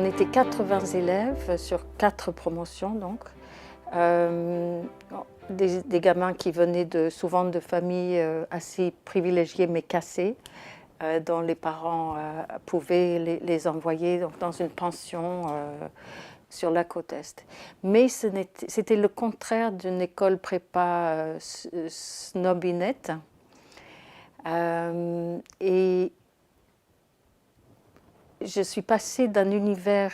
était 80 élèves sur 4 promotions donc. Des gamins qui venaient souvent de familles assez privilégiées mais cassées, dont les parents pouvaient les envoyer donc, dans une pension sur la côte Est. Mais c'était le contraire d'une école prépa snobinette. Et je suis passée d'un univers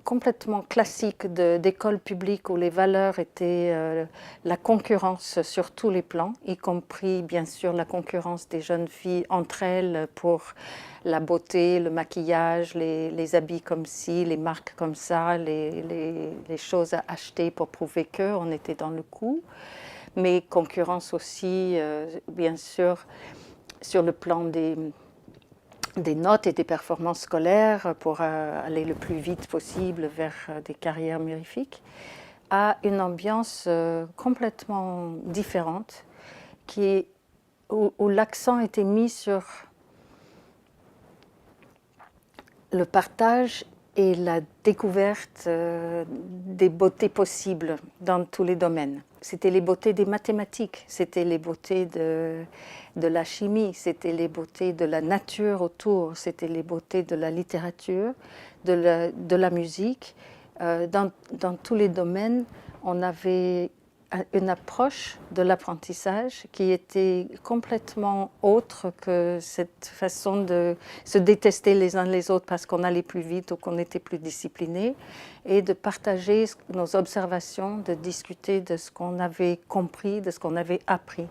complètement classique d'école publique où les valeurs étaient la concurrence sur tous les plans, y compris bien sûr la concurrence des jeunes filles entre elles pour la beauté, le maquillage, les habits comme ci, les marques comme ça, les choses à acheter pour prouver qu'on était dans le coup. Mais concurrence aussi, bien sûr, sur le plan des notes et des performances scolaires pour aller le plus vite possible vers des carrières mirifiques, à une ambiance complètement différente où l'accent était mis sur le partage et la découverte des beautés possibles dans tous les domaines. C'était les beautés des mathématiques, c'était les beautés de la chimie, c'était les beautés de la nature autour, c'était les beautés de la littérature, de la musique. Dans tous les domaines, on avait une approche de l'apprentissage qui était complètement autre que cette façon de se détester les uns les autres parce qu'on allait plus vite ou qu'on était plus disciplinés, et de partager nos observations, de discuter de ce qu'on avait compris, de ce qu'on avait appris.